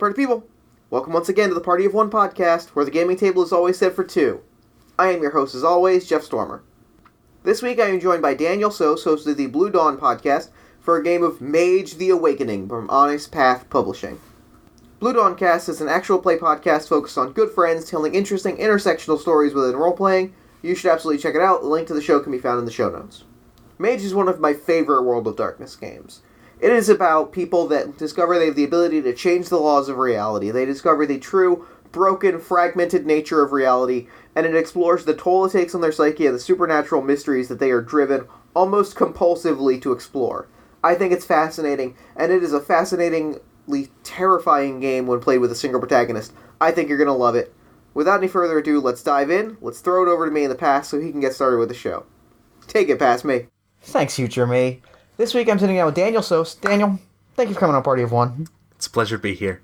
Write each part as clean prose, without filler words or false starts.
party people. Welcome once again to the Party of One podcast, where the gaming table is always set for two. I am your host, as always, Jeff Stormer. This week I am joined by Daniel Sos, host of the Blue Dawn podcast, for a game of Mage the Awakening from Honest Path Publishing. Blue Dawn Cast is an actual play podcast focused on good friends telling interesting intersectional stories within role-playing. You should absolutely check it out. The link to the show can be found in the show notes. Mage is one of my favorite World of Darkness games. It is about people that discover they have the ability to change the laws of reality. They discover the true, broken, fragmented nature of reality, and it explores the toll it takes on their psyche and the supernatural mysteries that they are driven almost compulsively to explore. I think it's fascinating, and it is a fascinatingly terrifying game when played with a single protagonist. I think you're going to love it. Without any further ado, let's dive in. Let's throw it over to me in the past so he can get started with the show. Take it past me. Thanks, future me. This week I'm sitting down with Daniel Sos. Daniel, thank you for coming on Party of One. It's a pleasure to be here.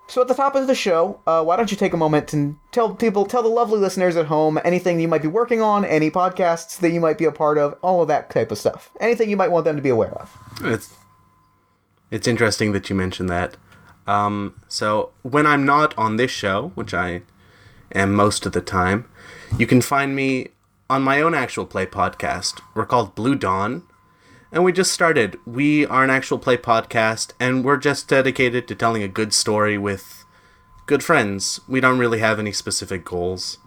So at the top of the show, why don't you take a moment and tell the lovely listeners at home anything you might be working on, any podcasts that you might be a part of, all of that type of stuff. Anything you might want them to be aware of. It's interesting that you mentioned that. So when I'm not on this show, which I am most of the time, you can find me on my own actual play podcast. We're called Blue Dawn. And we just started. We are an actual play podcast, and we're just dedicated to telling a good story with good friends. We don't really have any specific goals.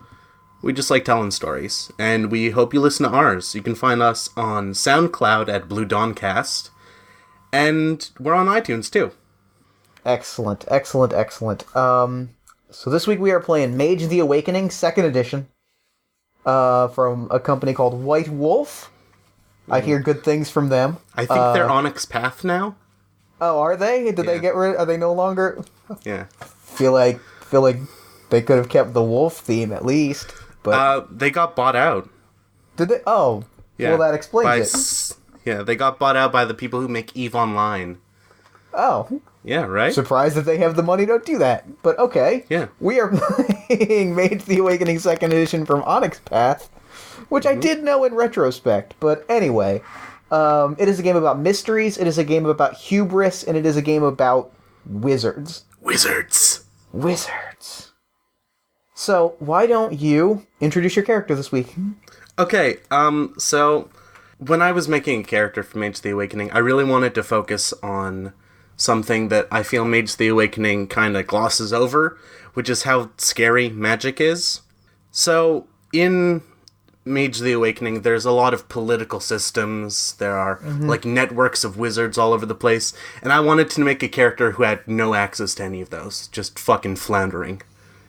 We just like telling stories, and we hope you listen to ours. You can find us on SoundCloud at Blue Dawn Cast, and we're on iTunes too. Excellent. So this week we are playing Mage the Awakening, 2nd edition, from a company called White Wolf. I hear good things from them. I think they're Onyx Path now. Oh, are they? Did they get rid? Are they no longer? Yeah. Feel like they could have kept the wolf theme at least. But they got bought out. Did they? Oh, yeah. Well, that explains it. Yeah, they got bought out by the people who make EVE Online. Oh. Yeah, right? Surprised that they have the money to do that. But okay. Yeah. We are playing Mage the Awakening 2nd edition from Onyx Path, which I did know in retrospect. But anyway, it is a game about mysteries, it is a game about hubris, and it is a game about wizards. Wizards. So, why don't you introduce your character this week? Okay, so when I was making a character for Mage the Awakening, I really wanted to focus on something that I feel Mage the Awakening kind of glosses over, which is how scary magic is. So, in Mage the Awakening, there's a lot of political systems, there are like networks of wizards all over the place, and I wanted to make a character who had no access to any of those, just fucking floundering.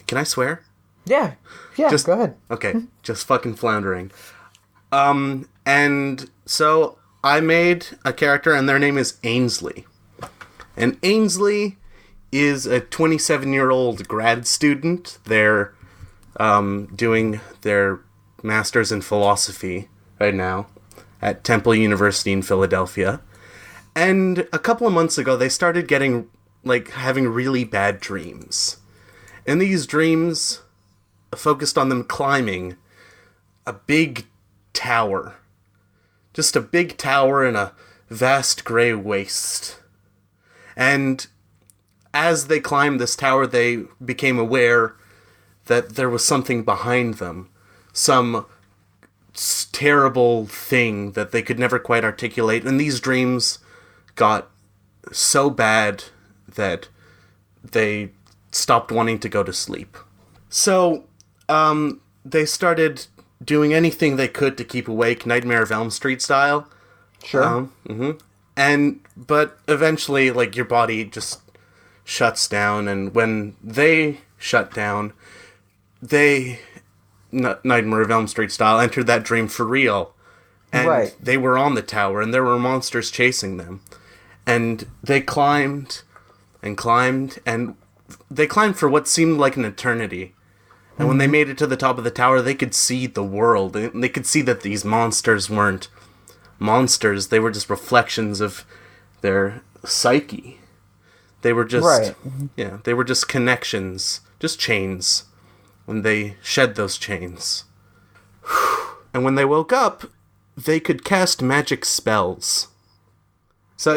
Can I swear? Yeah, just, go ahead. Okay, just fucking floundering. And so I made a character, and their name is Ainsley. And Ainsley is a 27-year-old grad student. They're doing their master's in philosophy right now at Temple University in Philadelphia. And a couple of months ago, they started having really bad dreams. And these dreams focused on them climbing a big tower. Just a big tower in a vast gray waste. And as they climbed this tower, they became aware that there was something behind them. Some terrible thing that they could never quite articulate. And these dreams got so bad that they stopped wanting to go to sleep. So, they started doing anything they could to keep awake, Nightmare of Elm Street style. Sure. But eventually, your body just shuts down, and when they shut down, they, Nightmare of Elm Street style, entered that dream for real. And they were on the tower, and there were monsters chasing them. And they climbed, and they climbed for what seemed like an eternity. And when they made it to the top of the tower, they could see the world. And they could see that these monsters weren't monsters. They were just reflections of their psyche. They were just, they were just connections, just chains. When they shed those chains. And when they woke up, they could cast magic spells. So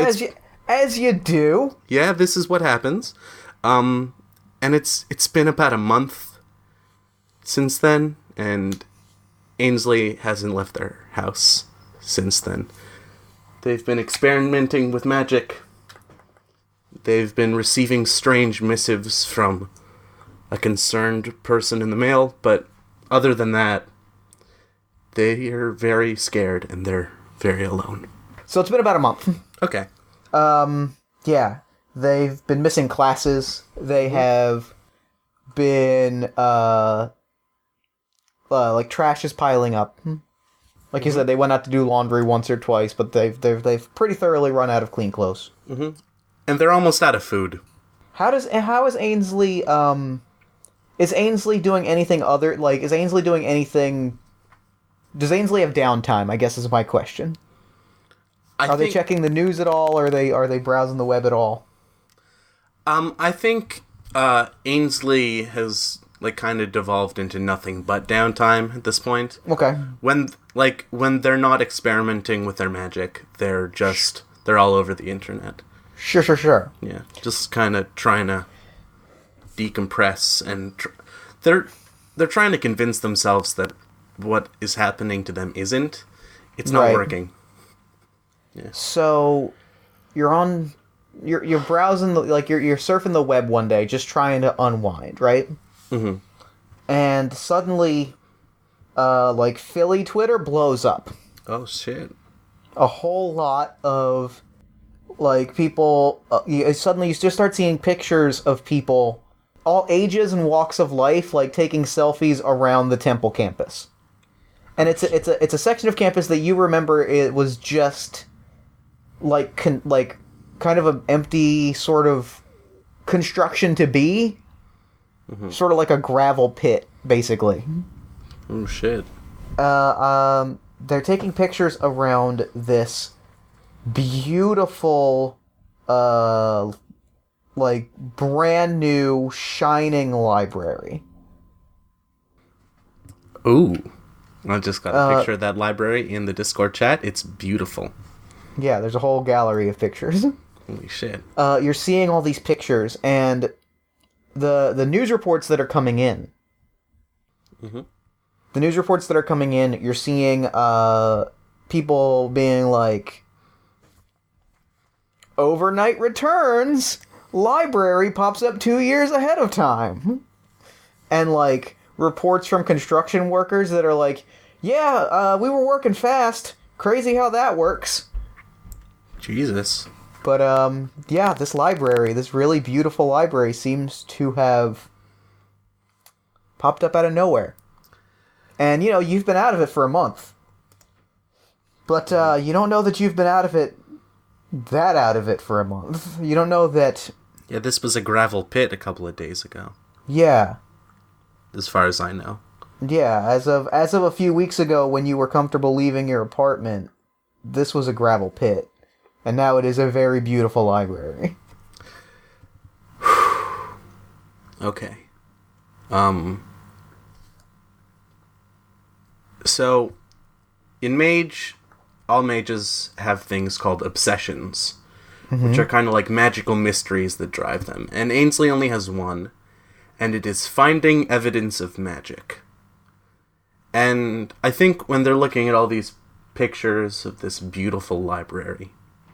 as you do. Yeah, this is what happens. And it's been about a month since then, and Ainsley hasn't left their house since then. They've been experimenting with magic. They've been receiving strange missives from a concerned person in the mail, but other than that, they are very scared and they're very alone. So it's been about a month. Okay. Yeah. They've been missing classes. They have been, like, trash is piling up. Like you said, they went out to do laundry once or twice, but they've pretty thoroughly run out of clean clothes. Mm-hmm. And they're almost out of food. How is Ainsley, is Ainsley doing anything other, like, does Ainsley have downtime, I guess is my question. Are they checking the news at all, or are they browsing the web at all? I think, Ainsley has, like, kind of devolved into nothing but downtime at this point. Okay. When they're not experimenting with their magic, they're all over the internet. Sure. Yeah, just kind of trying to decompress, and they're trying to convince themselves that what is happening to them isn't. It's not working. Yeah. So you're browsing you're surfing the web one day, just trying to unwind, right? Mm-hmm. And suddenly, Philly Twitter blows up. Oh shit! A whole lot of people. Suddenly, you just start seeing pictures of people, all ages and walks of life, taking selfies around the Temple campus. And it's a section of campus that you remember it was just kind of an empty sort of construction to be. Mm-hmm. Sort of like a gravel pit, basically. Oh shit. They're taking pictures around this beautiful, brand new, shining library. Ooh. I just got a picture of that library in the Discord chat. It's beautiful. Yeah, there's a whole gallery of pictures. Holy shit. You're seeing all these pictures, and the news reports that are coming in. Mm-hmm. The news reports that are coming in, you're seeing people being like, overnight returns, library pops up 2 years ahead of time. And reports from construction workers that are like, yeah, we were working fast. Crazy how that works. Jesus. But, yeah, this really beautiful library seems to have popped up out of nowhere. And, you've been out of it for a month. But, you don't know that you've been out of it for a month. You don't know that... Yeah, this was a gravel pit a couple of days ago. Yeah. As far as I know. Yeah, as of a few weeks ago when you were comfortable leaving your apartment, this was a gravel pit. And now it is a very beautiful library. Okay. So, in Mage, all mages have things called obsessions, which are kind of like magical mysteries that drive them. And Ainsley only has one, and it is finding evidence of magic. And I think when they're looking at all these pictures of this beautiful library,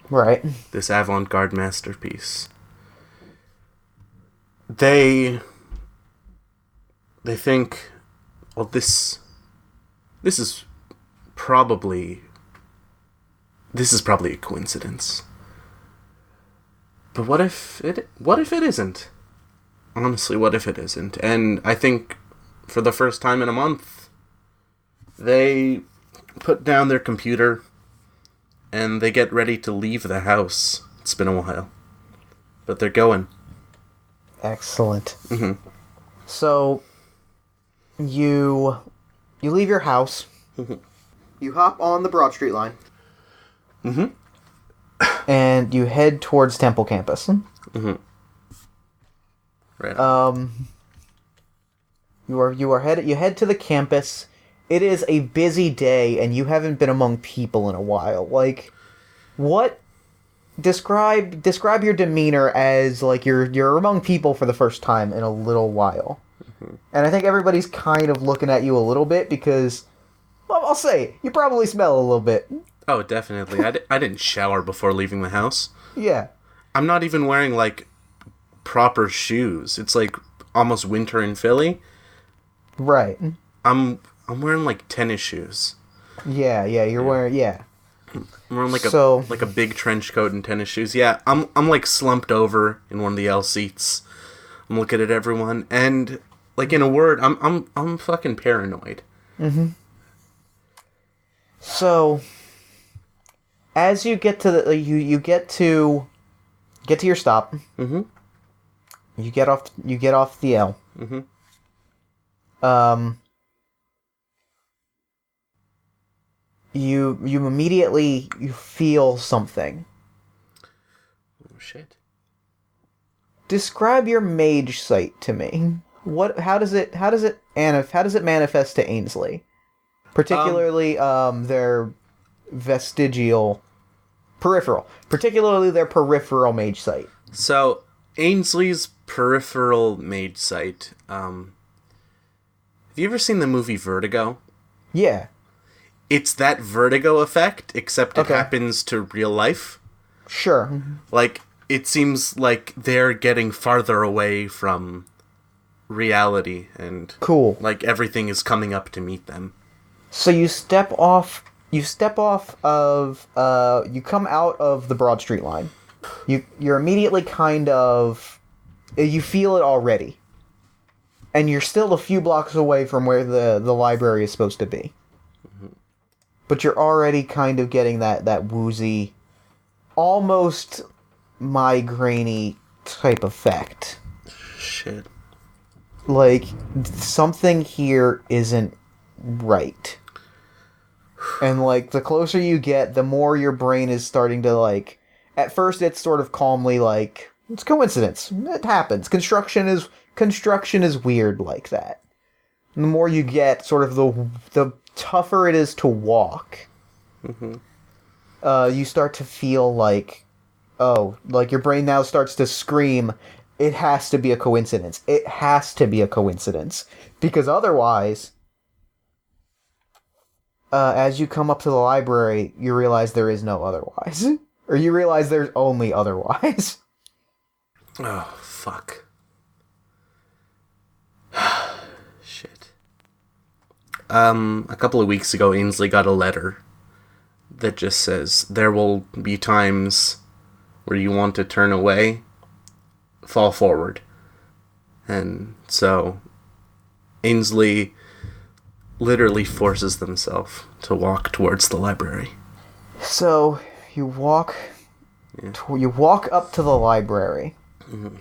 right, this avant-garde masterpiece, they think, well, this is probably a coincidence. But what if it isn't? Honestly, what if it isn't? And I think for the first time in a month, they put down their computer and they get ready to leave the house. It's been a while, but they're going. Excellent. Mm-hmm. So, you leave your house. Mm-hmm. You hop on the Broad Street line. Mm-hmm. And you head towards Temple campus. Mm-hmm. Right. You head to the campus. It is a busy day, and you haven't been among people in a while. What describe your demeanor as like you're among people for the first time in a little while. Mm-hmm. And I think everybody's kind of looking at you a little bit because, well, I'll say, you probably smell a little bit. Oh, definitely. I didn't shower before leaving the house. Yeah. I'm not even wearing, like, proper shoes. It's, like, almost winter in Philly. Right. I'm wearing, like, tennis shoes. Yeah, you're wearing, yeah. I'm wearing, like, a big trench coat and tennis shoes. Yeah, I'm like, slumped over in one of the L seats. I'm looking at everyone, and, like, in a word, I'm fucking paranoid. Mm-hmm. So, as you get to the you get to your stop. Mm-hmm. You get off the L. Mm-hmm. You immediately feel something. Oh shit. Describe your mage sight to me. How does it manifest to Ainsley? Particularly their particularly their peripheral mage sight. So, Ainsley's peripheral mage sight. Have you ever seen the movie Vertigo? Yeah. It's that Vertigo effect, except it happens to real life. Sure. Like, it seems like they're getting farther away from reality, and cool. Like, everything is coming up to meet them. So you step off of you come out of the Broad Street line. You're immediately kind of, you feel it already. And you're still a few blocks away from where the library is supposed to be. Mm-hmm. But you're already kind of getting that woozy, almost migraine-y type effect. Shit. Like, something here isn't right. And, like, the closer you get, the more your brain is starting to, like... At first, it's sort of calmly like, it's coincidence. It happens. Construction is weird like that. And the more you get, sort of the tougher it is to walk. Mm-hmm. You start to feel like, like your brain now starts to scream, it has to be a coincidence. It has to be a coincidence. Because otherwise... as you come up to the library, you realize there is no otherwise. Or you realize there's only otherwise. Oh, fuck. Shit. A couple of weeks ago, Ainsley got a letter that just says, there will be times where you want to turn away, fall forward. And so, Ainsley literally forces themselves to walk towards the library. So, you walk up to the library, mm-hmm.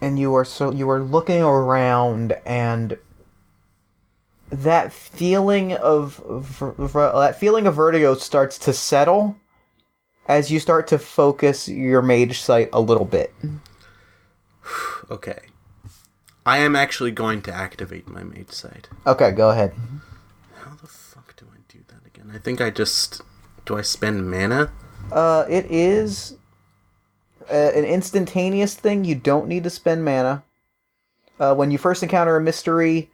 and you are looking around, and that feeling of vertigo starts to settle as you start to focus your mage sight a little bit. Okay. I am actually going to activate my mage sight. Okay, go ahead. How the fuck do I do that again? I think do I spend mana? It is an instantaneous thing. You don't need to spend mana. When you first encounter a mystery,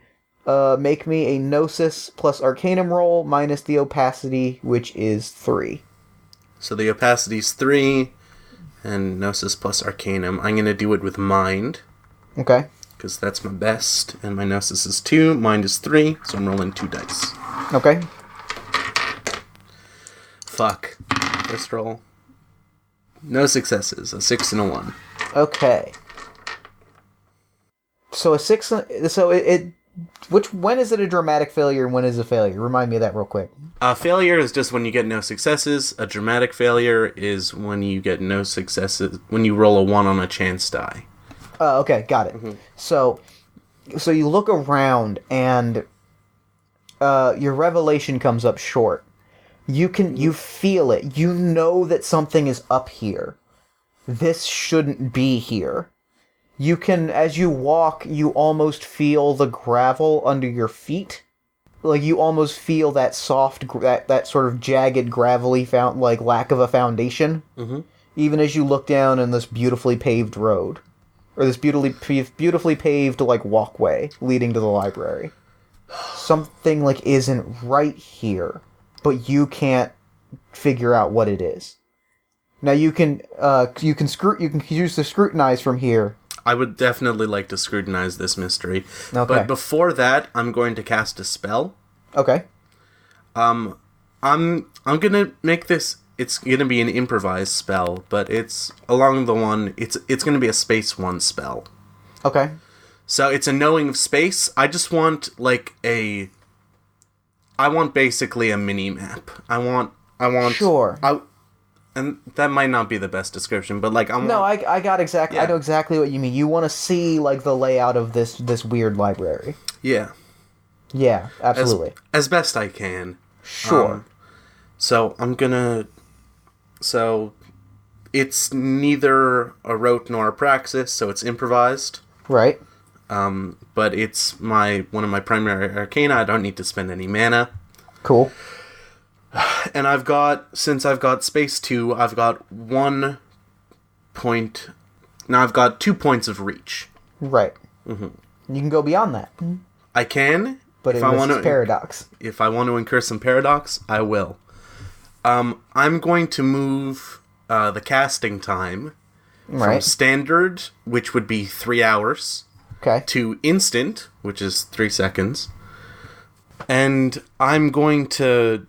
make me a Gnosis plus Arcanum roll minus the opacity, which is 3. So the opacity's 3, and Gnosis plus Arcanum. I'm going to do it with Mind. Okay. Because that's my best, and my Gnosis is 2, Mind is 3, so I'm rolling 2 dice. Okay. Fuck. First roll. No successes. A 6 and a 1. Okay. So a 6... when is it a dramatic failure and when is it a failure? Remind me of that real quick. A failure is just when you get no successes. A dramatic failure is when you get no successes, when you roll a 1 on a chance die. Okay, got it. Mm-hmm. So you look around and your revelation comes up short. You feel it. You know that something is up here. This shouldn't be here. You can, as you walk, you almost feel the gravel under your feet. Like, you almost feel that soft, that sort of jagged, gravelly, lack of a foundation. Mm-hmm. even as you look down in this beautifully paved road. Or this beautifully paved, like, walkway leading to the library. Something, like, isn't right here, but you can't figure out what it is. Now you can use the scrutinize from here. I would definitely like to scrutinize this mystery. Okay. But before that, I'm going to cast a spell. Okay. I'm gonna make this. It's gonna be an improvised spell, but it's along the one. It's gonna be a space 1 spell. Okay. So it's a knowing of space. I just want I want basically a mini map. I want. Sure. And that might not be the best description, but like I want. No, I got exactly. Yeah. I know exactly what you mean. You want to see like the layout of this weird library. Yeah. Yeah, absolutely. As best I can. Sure. So I'm gonna. So, it's neither a rote nor a praxis, so it's improvised. Right. But it's one of my primary arcana. I don't need to spend any mana. Cool. And since I've got space 2, I've got 1 point. Now I've got 2 points of reach. Right. You can go beyond that. I can, But if it was paradox. If I want to incur some paradox, I will. I'm going to move the casting time from standard, which would be 3 hours, to instant, which is 3 seconds. And I'm going to...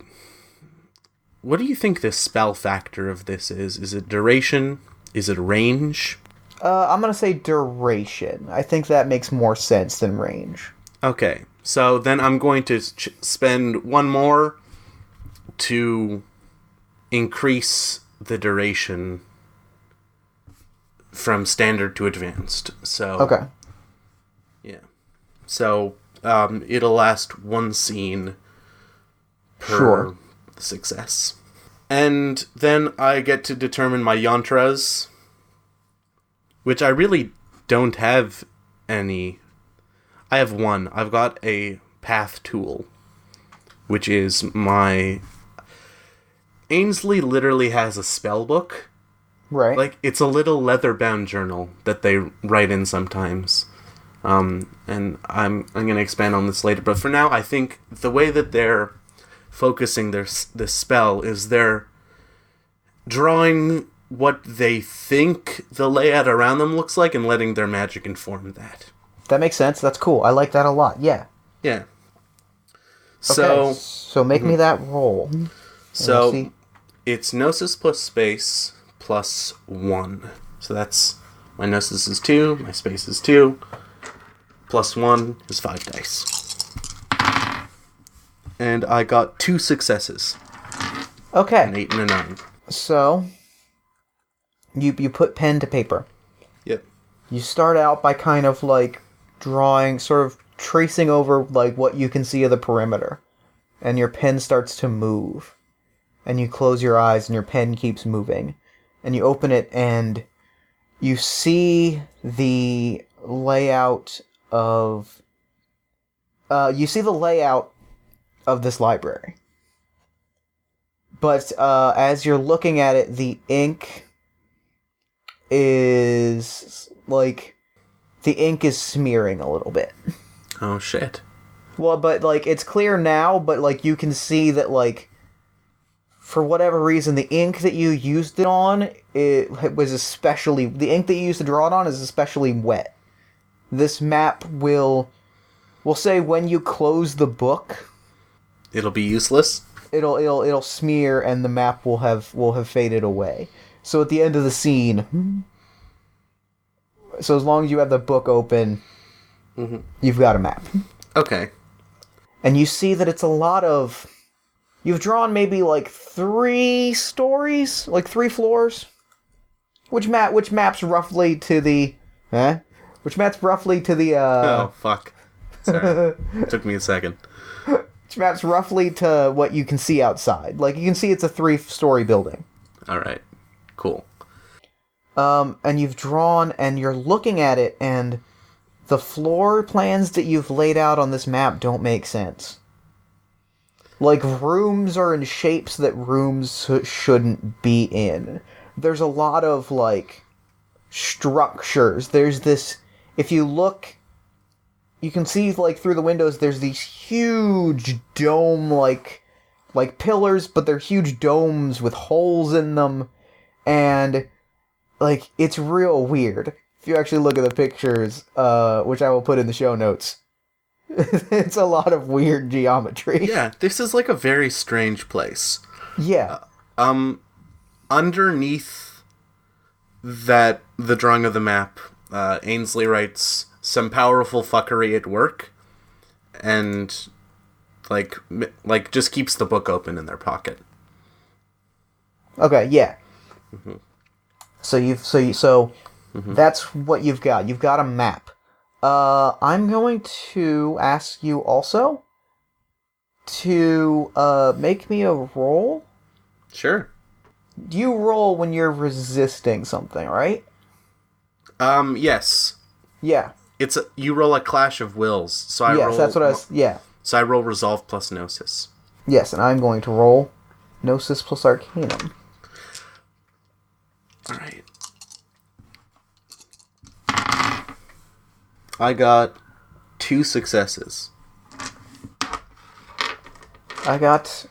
What do you think the spell factor of this is? Is it duration? Is it range? I'm going to say duration. I think that makes more sense than range. Okay, so then I'm going to spend 1 more to increase the duration from standard to advanced. So okay. Yeah. So it'll last 1 scene per success. And then I get to determine my yantras, which I really don't have any. I have 1. I've got a path tool, which is my... Ainsley literally has a spell book. Right. Like, it's a little leather-bound journal that they write in sometimes. And I'm going to expand on this later. But for now, I think the way that they're focusing this spell is they're drawing what they think the layout around them looks like and letting their magic inform that. That makes sense. That's cool. I like that a lot. Yeah. Yeah. So make me that roll. So it's Gnosis plus space plus 1. So that's... My Gnosis is 2, my space is 2, plus 1 is 5 dice. And I got 2 successes. Okay. An 8 and a 9. So, you put pen to paper. Yep. You start out by kind of like drawing, sort of tracing over like what you can see of the perimeter. And your pen starts to move. And you close your eyes and your pen keeps moving. And you open it and you see the layout of... this library. But as you're looking at it, the ink is smearing a little bit. Oh, shit. Well, but like it's clear now, but like you can see that like for whatever reason the ink that you used it on, the ink that you used to draw it on is especially wet. This map we'll say when you close the book, It'll be useless? It'll smear and the map will have faded away. So at the end of the scene, so as long as you have the book open, you've got a map. Okay. And you see that it's a lot of... You've drawn maybe like 3 stories, like 3 floors, which maps roughly to the... Which maps roughly to the... Oh, fuck. Sorry. Took me a second. Which maps roughly to what you can see outside. Like, you can see it's a 3-story building. Alright. Cool. And you've drawn, and you're looking at it, and the floor plans that you've laid out on this map don't make sense. Like, rooms are in shapes that rooms shouldn't be in. there's a lot of, like, structures. There's this... If you look... You can see, like, through the windows, there's these huge dome, like pillars, but they're huge domes with holes in them. And, like, it's real weird. If you actually look at the pictures, which I will put in the show notes, it's a lot of weird geometry. Yeah, this is like a very strange place. Yeah. Underneath the drawing of the map, Ainsley writes, "Some powerful fuckery at work," and like just keeps the book open in their pocket. Okay, yeah. Mm-hmm. So that's what you've got. You've got a map. I'm going to ask you also to make me a roll. Sure. You roll when you're resisting something, right? Yes. Yeah. You roll a clash of wills. So I roll. Yes, that's what I was. Yeah. So I roll resolve plus gnosis. Yes, and I'm going to roll gnosis plus arcanum. All right. I got 2 successes. I got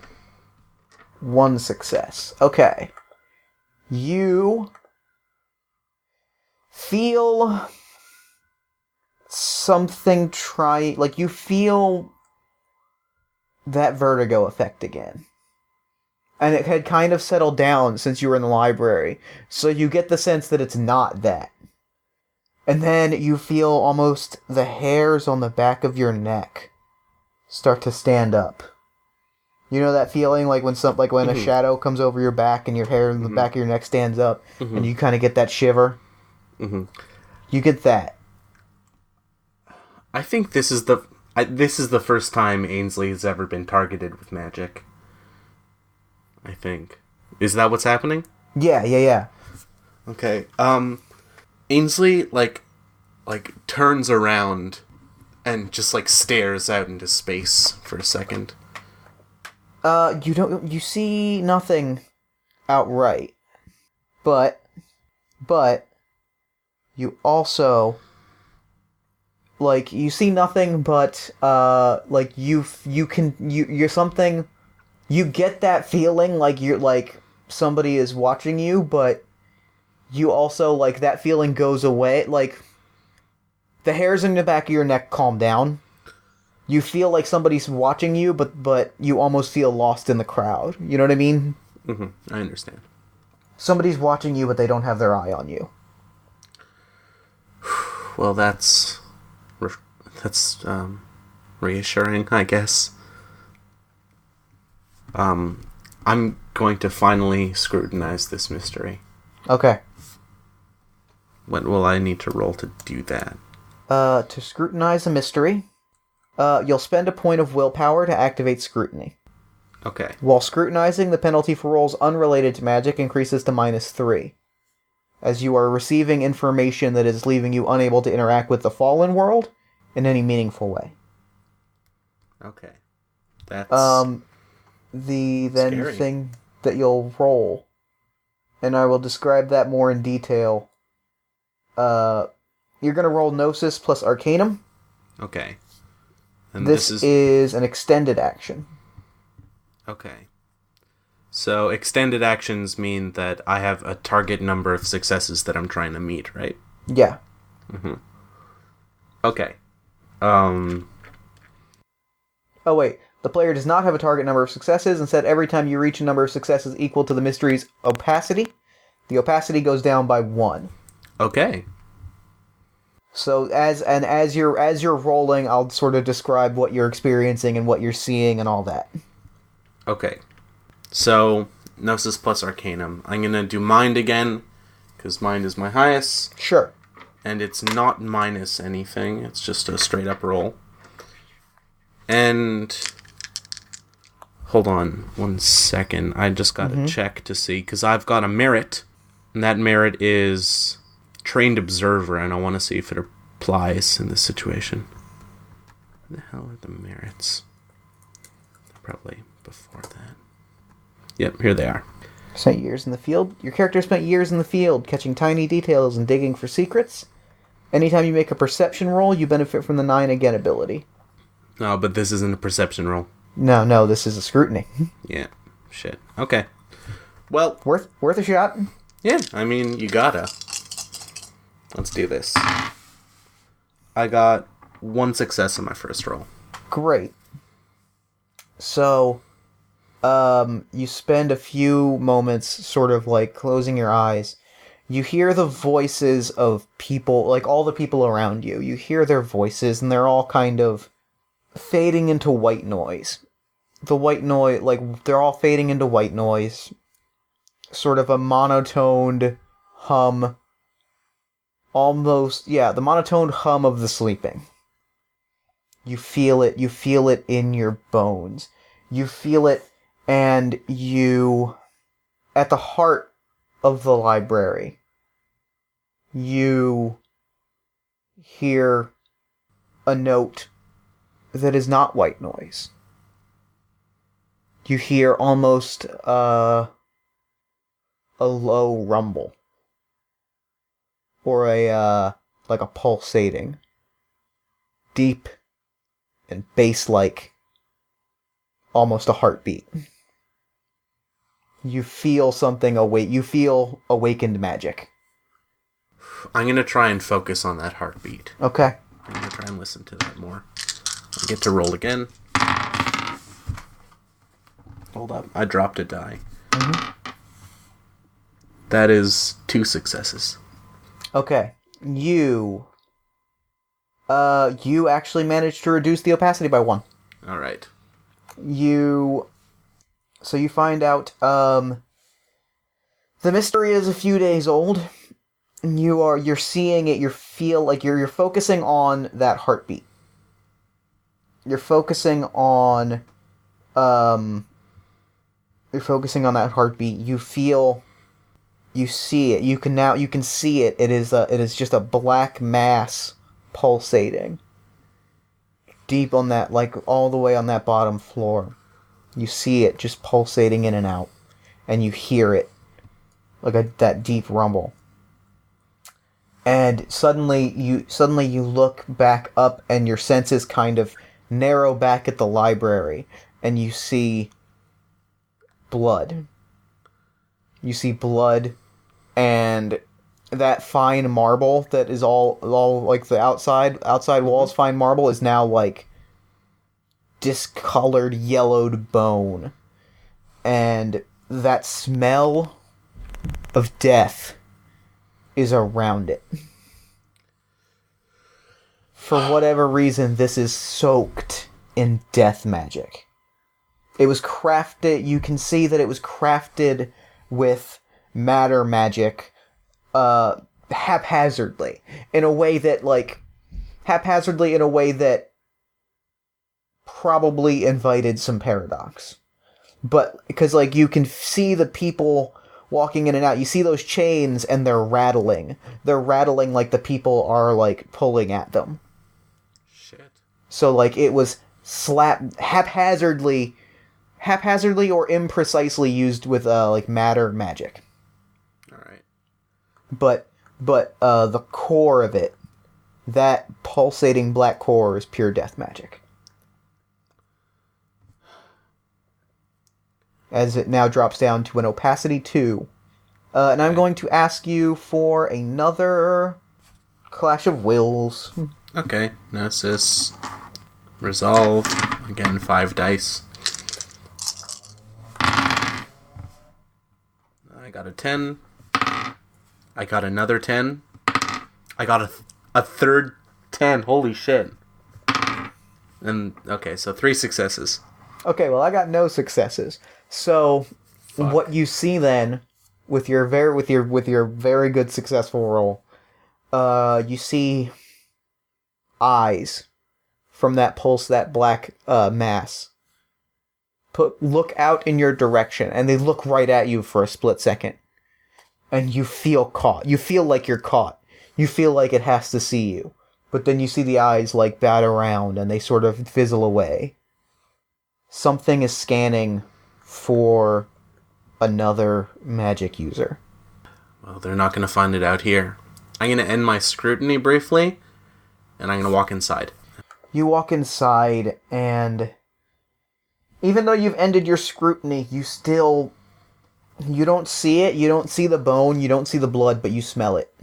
1 success. Okay. You feel something like you feel that vertigo effect again. And it had kind of settled down since you were in the library, so you get the sense that it's not that. And then you feel almost the hairs on the back of your neck start to stand up. You know that feeling like when a shadow comes over your back and your hair in the back of your neck stands up, and you kind of get that shiver? Mm-hmm. You get that. I think this is the first time Ainsley has ever been targeted with magic. I think. Is that what's happening? Yeah. Okay. Ainsley like turns around and just like stares out into space for a second. You see nothing outright. But you also you see nothing but you're something. You get that feeling like you're like somebody is watching you, but you also that feeling goes away. Like the hairs in the back of your neck calm down. You feel like somebody's watching you, but you almost feel lost in the crowd. You know what I mean? Mm-hmm. I understand. Somebody's watching you, but they don't have their eye on you. Well, that's reassuring, I guess. I'm going to finally scrutinize this mystery. Okay. What will I need to roll to do that? To scrutinize a mystery, you'll spend a point of willpower to activate scrutiny. Okay. While scrutinizing, the penalty for rolls unrelated to magic increases to -3, as you are receiving information that is leaving you unable to interact with the fallen world in any meaningful way. Okay. That's... The scary. thing that you'll roll, and I will describe that more in detail. You're going to roll Gnosis plus Arcanum. Okay. And this is an extended action. Okay. So extended actions mean that I have a target number of successes that I'm trying to meet, right? Yeah. Mm-hmm. Okay. Oh, wait. The player does not have a target number of successes. Instead, every time you reach a number of successes equal to the mystery's opacity, the opacity goes down by 1. Okay. So as you're rolling, I'll sort of describe what you're experiencing and what you're seeing and all that. Okay. So, Gnosis plus Arcanum. I'm going to do Mind again, because Mind is my highest. Sure. And it's not minus anything. It's just a straight up roll. And... Hold on 1 second. I just got to check to see, because I've got a merit, and that merit is Trained Observer, and I want to see if it applies in this situation. What the hell are the merits? Probably before that. Yep, here they are. Spent years in the field. Your character spent years in the field, catching tiny details and digging for secrets. Anytime you make a perception roll, you benefit from the 9 again ability. Oh, but this isn't a perception roll. No, this is a scrutiny. Yeah. Shit. Okay. Well, Worth a shot. yeah, I mean, you gotta. Let's do this. I got 1 success on my first roll. Great. So, you spend a few moments sort of like closing your eyes. You hear the voices of people, like all the people around you. You hear their voices, and they're all kind of fading into white noise. The white noise, like, they're all fading into white noise. Sort of a monotoned hum. Almost, yeah, the monotoned hum of the sleeping. You feel it in your bones. You feel it, and you, at the heart of the library, you hear a note that is not white noise. You hear almost a low rumble. Or like a pulsating. Deep and bass-like. Almost a heartbeat. You feel something awake. You feel awakened magic. I'm gonna try and focus on that heartbeat. Okay. I'm gonna try and listen to that more. I get to roll again. Hold up. I dropped a die. Mm-hmm. That is 2 successes. Okay. You actually managed to reduce the opacity by 1. Alright. So you find out, the mystery is a few days old. You're seeing it, you're focusing on that heartbeat. You're focusing on that heartbeat. You see it. You can see it. It is just a black mass pulsating. Deep on that, like all the way on that bottom floor. You see it just pulsating in and out. And you hear it. Like that deep rumble. And suddenly you look back up and your senses kind of narrow back at the library. And you see blood. You see blood and that fine marble that is all like the outside walls fine marble is now like discolored yellowed bone. And that smell of death is around it. For whatever reason, this is soaked in death magic. It was crafted, you can see that it was crafted with matter magic, haphazardly. In a way that probably invited some paradox. But, because, like, you can see the people walking in and out. You see those chains, and they're rattling. They're rattling like the people are, like, pulling at them. Shit. So, like, it was haphazardly or imprecisely used with, like, matter magic. Alright. But, the core of it, that pulsating black core is pure death magic. As it now drops down to an opacity 2. And I'm going to ask you for another Clash of Wills. Okay, Gnosis. Resolve. Again, 5 dice. I got a 10. I got another 10. I got a third 10. Holy shit. And, okay, so 3 successes. Okay, well, I got no successes. So, Fuck. What you see then, with your very good successful roll, you see eyes from that pulse, that black mass. Look out in your direction, and they look right at you for a split second. And you feel caught. You feel like you're caught. You feel like it has to see you. But then you see the eyes, like, bat around, and they sort of fizzle away. Something is scanning for another magic user. Well, they're not going to find it out here. I'm going to end my scrutiny briefly, and I'm going to walk inside. You walk inside, and even though you've ended your scrutiny, you don't see it, you don't see the bone, you don't see the blood, but you smell it.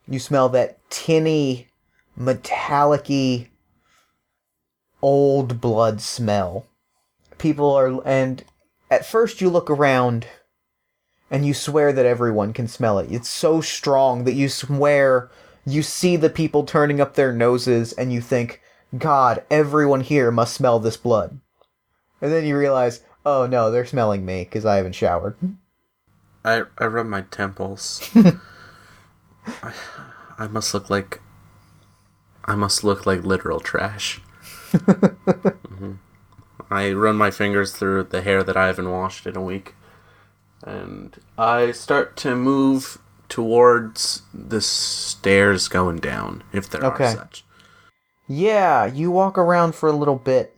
You smell that tinny, metallic-y, old blood smell. And at first you look around, and you swear that everyone can smell it. It's so strong that you swear you see the people turning up their noses, and you think, God, everyone here must smell this blood. And then you realize, oh no, they're smelling me, because I haven't showered. I rub my temples. I must look like literal trash. Mm-hmm. I run my fingers through the hair that I haven't washed in a week, and I start to move towards the stairs going down, if there are such. Yeah, you walk around for a little bit.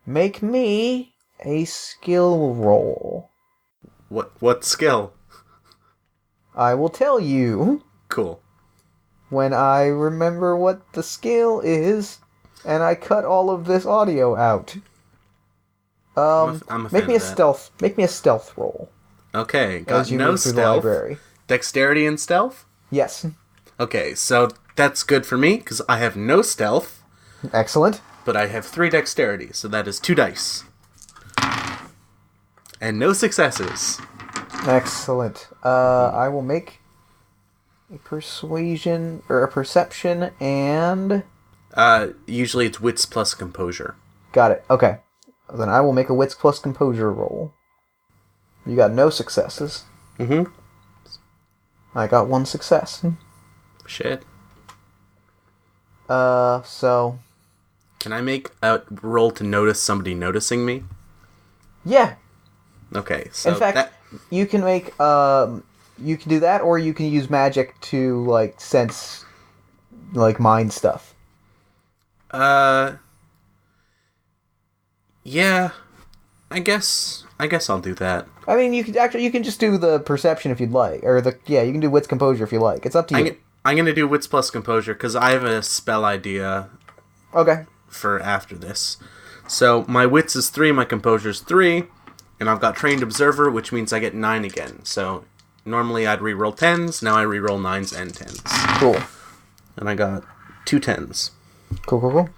Make me a skill roll. What skill? I will tell you. Cool. When I remember what the skill is, and I cut all of this audio out. I'm a make me a stealth. Make me a stealth roll. Okay, got as you no move through stealth. The library. Dexterity and stealth? Yes. Okay, so that's good for me, because I have no stealth. Excellent. But I have 3 dexterity, so that is 2 dice. And no successes. Excellent. I will make a persuasion, or a perception, and... Usually it's wits plus composure. Got it. Okay. Then I will make a wits plus composure roll. You got no successes. Mm-hmm. I got 1 success. Shit. So... Can I make a roll to notice somebody noticing me? Yeah. Okay, so in fact, you can make, you can do that, or you can use magic to, like, sense, like, mind stuff. Yeah. I guess I'll do that. I mean, you can just do the perception if you'd like, or you can do wits composure if you like. It's up to you. I'm gonna do wits plus composure, because I have a spell idea. Okay. For after this. So, my wits is 3, my composure is 3, and I've got trained observer, which means I get 9 again. So, normally I'd reroll 10s, now I reroll 9s and 10s. Cool. And I got 2 10s. Cool.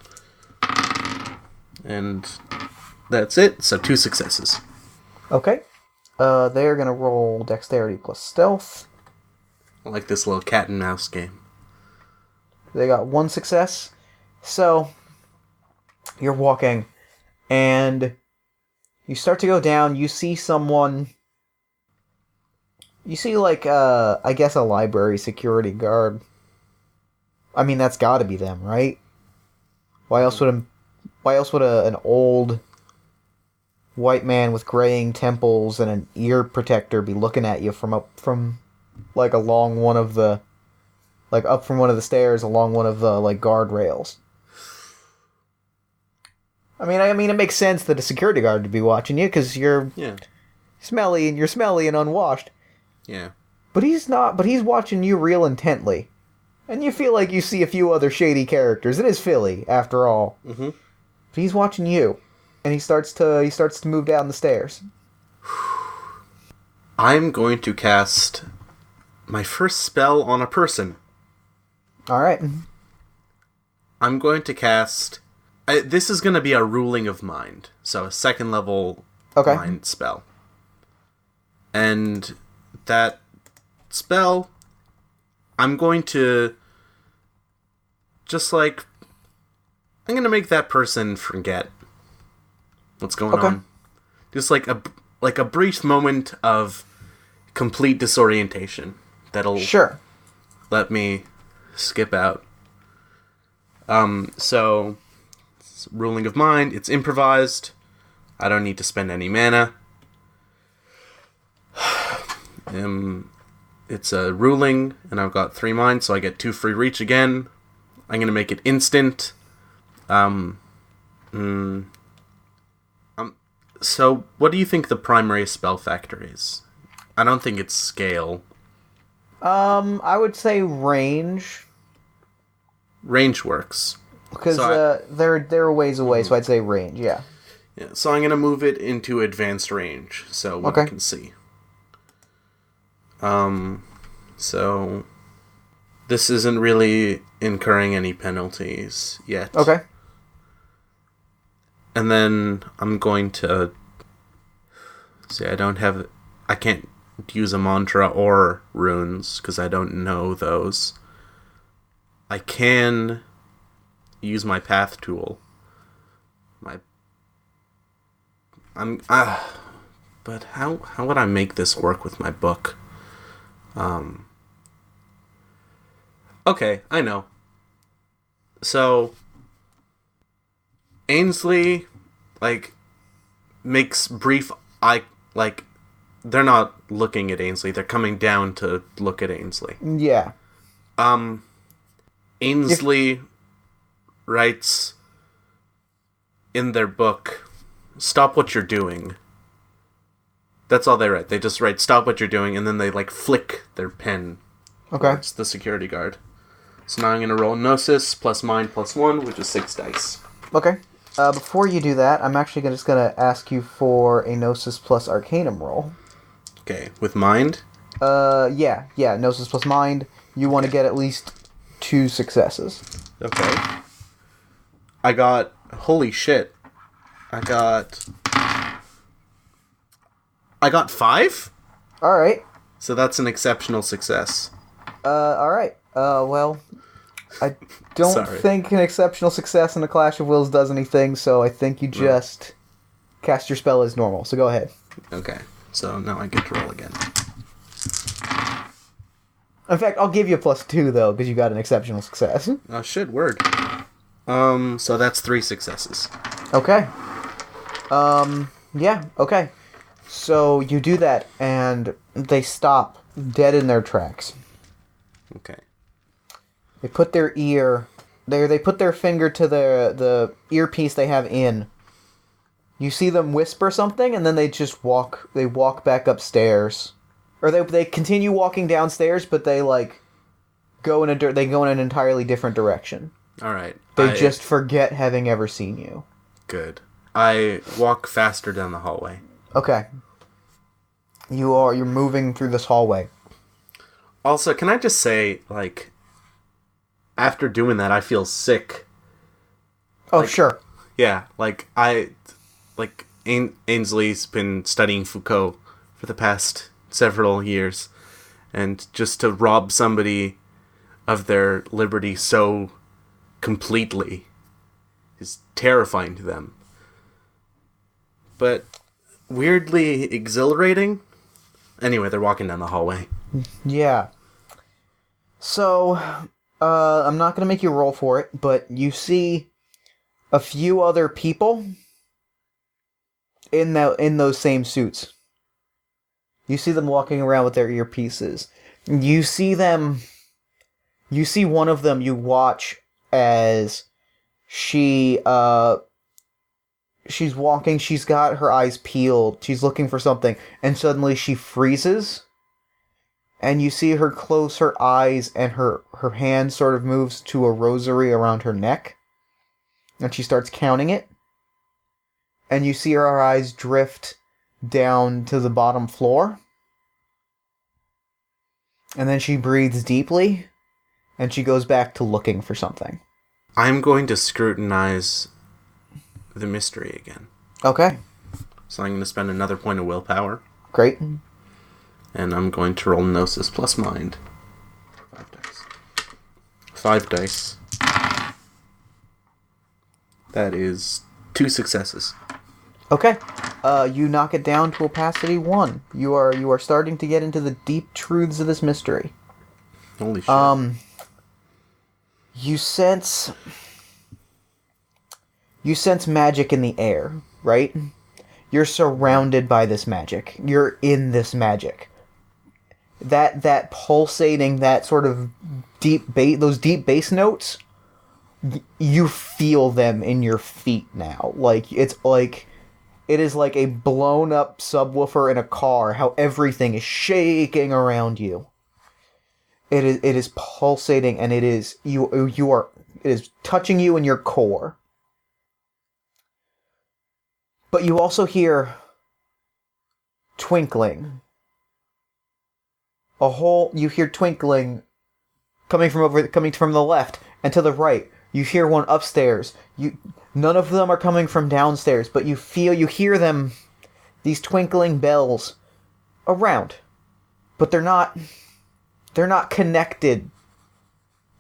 And that's it, so 2 successes. Okay. They're gonna roll dexterity plus stealth. I like this little cat and mouse game. They got 1 success. So... You're walking, and you start to go down, you see someone... You see, like, I guess a library security guard. I mean, that's gotta be them, right? Why else would an old white man with graying temples and an ear protector be looking at you along one of the... Like, up from one of the stairs along one of the, like, guardrails? I mean, it makes sense that a security guard would be watching you because you're smelly and unwashed. Yeah. But he's not. But he's watching you real intently, and you feel like you see a few other shady characters. It is Philly, after all. Mm-hmm. But he's watching you, and he starts to move down the stairs. I'm going to cast my first spell on a person. All right. I'm going to cast... this is going to be a ruling of mind. So a 2nd level mind spell. And that spell, I'm going to I'm going to make that person forget what's going on. Just like a brief moment of complete disorientation that'll let me skip out. So ruling of mind, it's improvised. I don't need to spend any mana. It's a ruling, and I've got 3 minds, so I get 2 free reach again. I'm gonna make it instant. So, what do you think the primary spell factor is? I don't think it's scale. I would say range. Range works. Because they're ways away, so I'd say range, yeah. Yeah, so I'm going to move it into advanced range, so what I can see. So this isn't really incurring any penalties yet. Okay. And then I'm going to see, I can't use a mantra or runes because I don't know those. I can use my path tool. But how would I make this work with my book? Okay, I know. So Ainsley, makes brief eye, they're not looking at Ainsley, they're coming down to look at Ainsley. Yeah. Ainsley writes in their book, "Stop what you're doing." That's all they write. They just write, "Stop what you're doing," and then they, flick their pen. Okay. It's the security guard. So now I'm going to roll Gnosis plus Mind plus 1, which is 6 dice. Okay. Before you do that, I'm actually just going to ask you for a Gnosis plus Arcanum roll. Okay, with Mind? Yeah, Gnosis plus Mind. You want to get at least 2 successes. Okay. I got... Holy shit. I got 5? Alright. So that's an exceptional success. Alright. Well, I don't Sorry. think an exceptional success in a Clash of Wills does anything, so I think you just cast your spell as normal. So go ahead. Okay. So now I get to roll again. In fact, I'll give you a +2, though, because you got an exceptional success. Oh, shit, word. So that's 3 successes. Okay. Yeah, okay. So you do that, and they stop dead in their tracks. Okay. They put their ear... They put their finger to the earpiece they have in. You see them whisper something, and then they just walk... They walk back upstairs. Or they continue walking downstairs, but they, go in an entirely different direction. Alright. They just forget having ever seen you. Good. I walk faster down the hallway. Okay. You're moving through this hallway. Also, can I just say, after doing that, I feel sick. Oh, sure. Yeah, Ainsley's been studying Foucault for the past several years, and just to rob somebody of their liberty so completely is terrifying to them. But weirdly exhilarating. Anyway, they're walking down the hallway. Yeah. So, I'm not going to make you roll for it, but you see a few other people in those same suits. You see them walking around with their earpieces. You see one of them, you watch as she's walking, she's got her eyes peeled, she's looking for something, and suddenly she freezes. And you see her close her eyes, and her hand sort of moves to a rosary around her neck. And she starts counting it. And you see her eyes drift down to the bottom floor. And then she breathes deeply, and she goes back to looking for something. I'm going to scrutinize the mystery again. Okay. So I'm going to spend another point of willpower. Great. And I'm going to roll Gnosis plus Mind. 5 dice. 5 dice. That is 2 successes. Okay. You knock it down to opacity 1. You are starting to get into the deep truths of this mystery. Holy shit. You sense magic in the air, right? You're surrounded by this magic. You're in this magic. That pulsating, that sort of those deep bass notes, you feel them in your feet now. It's It is like a blown up subwoofer in a car, how everything is shaking around you. It is pulsating, and it is touching you in your core. But you also hear twinkling. You hear twinkling coming from the left and to the right. You hear one upstairs. None of them are coming from downstairs, but you hear them, these twinkling bells around. But they're not connected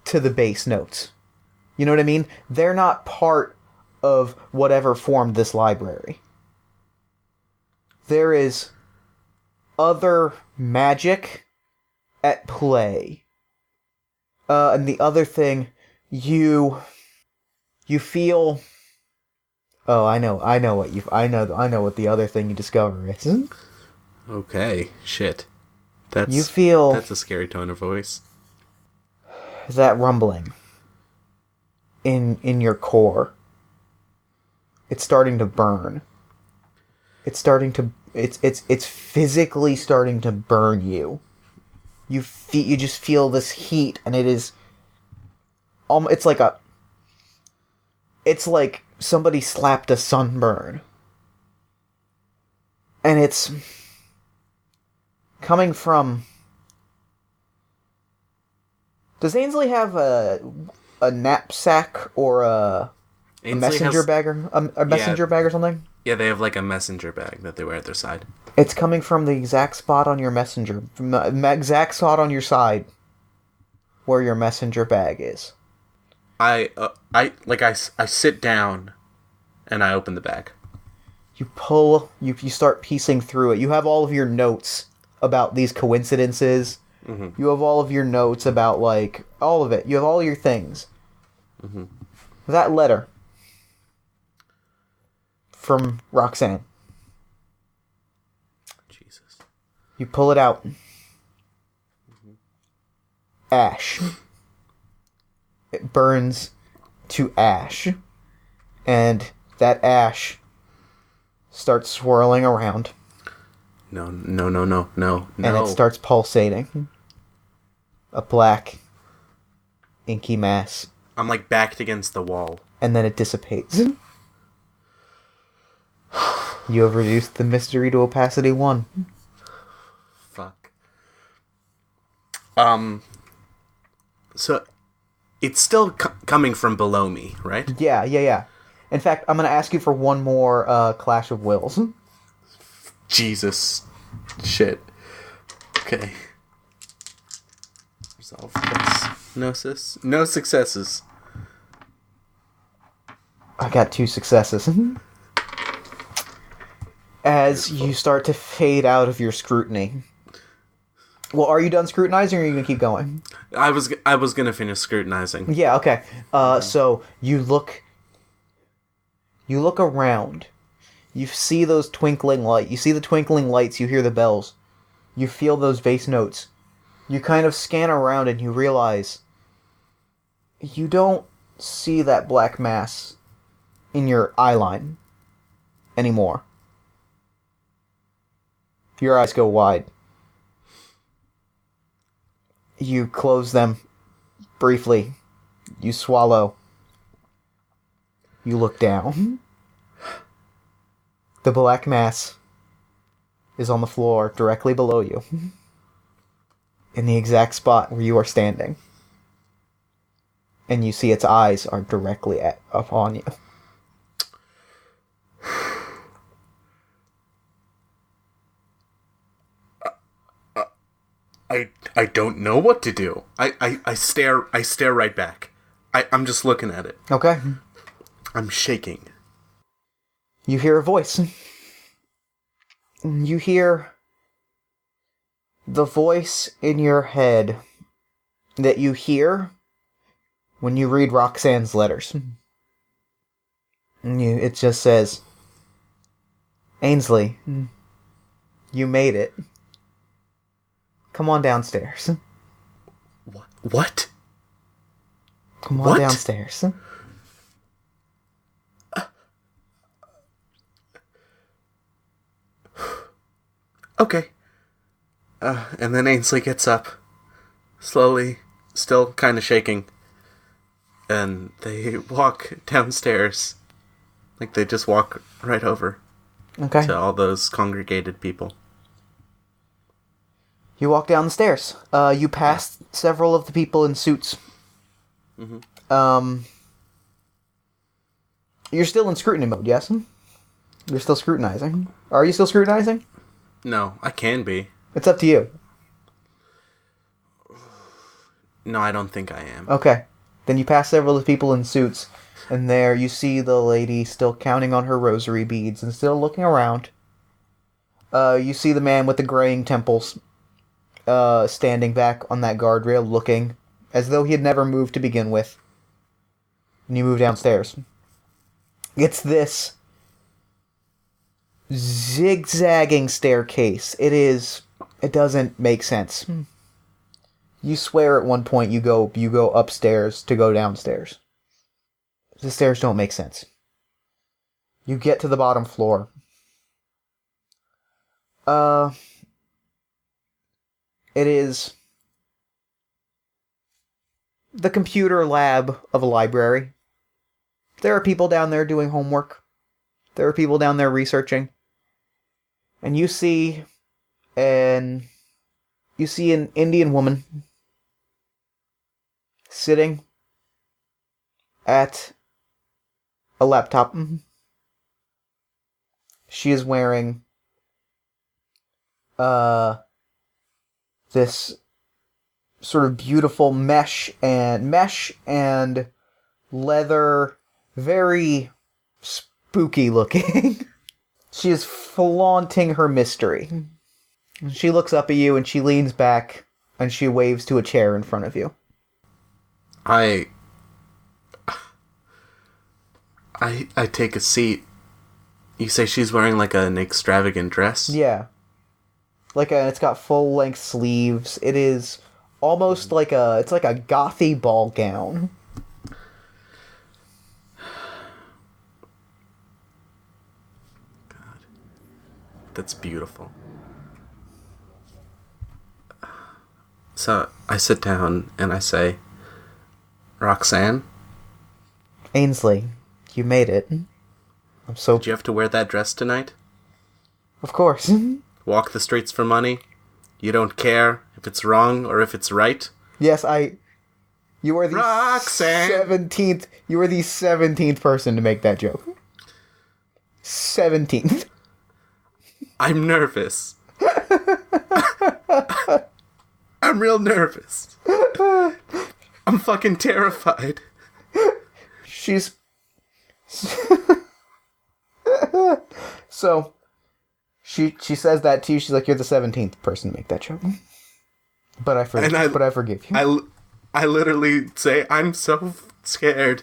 to the bass notes. You know what I mean? They're not part of whatever formed this library. There is other magic at play. And the other thing, you feel... Oh, I know what the other thing you discover is. Okay, shit. That's a scary tone of voice. That rumbling in your core. It's starting to burn. It's physically starting to burn you. You just feel this heat, and it is it's like somebody slapped a sunburn. And it's coming from... Does Ainsley have a knapsack or a messenger bag or a messenger bag or something? Yeah, they have like a messenger bag that they wear at their side. It's coming from the exact spot on your messenger, from the exact spot on your side where your messenger bag is. I sit down and I open the bag. You start piecing through it. You have all of your notes about these coincidences. Mm-hmm. You have all of your notes about, like, all of it. You have all your things. Mm-hmm. That letter from Roxanne. Jesus. You pull it out. Mm-hmm. Ash. It burns to ash. And that ash starts swirling around. No. And it starts pulsating. A black, inky mass. I'm like backed against the wall. And then it dissipates. You have reduced the mystery to opacity 1. Fuck. So, it's still coming from below me, right? Yeah. In fact, I'm going to ask you for one more Clash of Wills. Jesus. Shit. Okay. Resolve this. No successes. I got 2 successes. As you start to fade out of your scrutiny. Well, are you done scrutinizing, or are you going to keep going? I was going to finish scrutinizing. Yeah, okay. So you look around. You see those twinkling lights. You see the twinkling lights. You hear the bells. You feel those bass notes. You kind of scan around and you realize you don't see that black mass in your eye line anymore. Your eyes go wide. You close them briefly. You swallow. You look down. The black mass is on the floor directly below you. In the exact spot where you are standing. And you see its eyes are directly upon you. I don't know what to do. I stare right back. I'm just looking at it. Okay. I'm shaking. You hear a voice. You hear the voice in your head that you hear when you read Roxanne's letters. It just says, Ainsley, you made it. Come on downstairs. What? Come on downstairs. Okay. And then Ainsley gets up, slowly, still kind of shaking, and they walk downstairs. Like, they just walk right over Okay. to all those congregated people. You walk down the stairs. You pass several of the people in suits. Mm-hmm. You're still in scrutiny mode, yes? You're still scrutinizing. Are you still scrutinizing? No, I can be. It's up to you. No, I don't think I am. Okay. Then you pass several of the people in suits, and there you see the lady still counting on her rosary beads and still looking around. You see the man with the graying temples standing back on that guardrail looking as though he had never moved to begin with. And you move downstairs. It's this zigzagging staircase. It doesn't make sense. You swear at one point you go upstairs to go downstairs. The stairs don't make sense. You get to the bottom floor. It is the computer lab of a library. There are people down there doing homework. There are people down there researching. And you see an Indian woman sitting at a laptop. She is wearing this sort of beautiful mesh and leather, very spooky looking. She is flaunting her mystery. She looks up at you and she leans back and she waves to a chair in front of you. I take a seat. You say she's wearing like an extravagant dress? Yeah. It's got full length sleeves. It is almost like a gothy ball gown. God. That's beautiful. So I sit down and I say, Roxanne? Ainsley, you made it. I'm so... Did you have to wear that dress tonight? Of course. Walk the streets for money? You don't care if it's wrong or if it's right? Yes, You are the Roxanne! 17th... You are the 17th person to make that joke. 17th. I'm nervous. I'm real nervous. I'm fucking terrified. She's... So, she says that to you. She's like, you're the 17th person to make that joke. But I forgive you. I literally say, I'm so scared.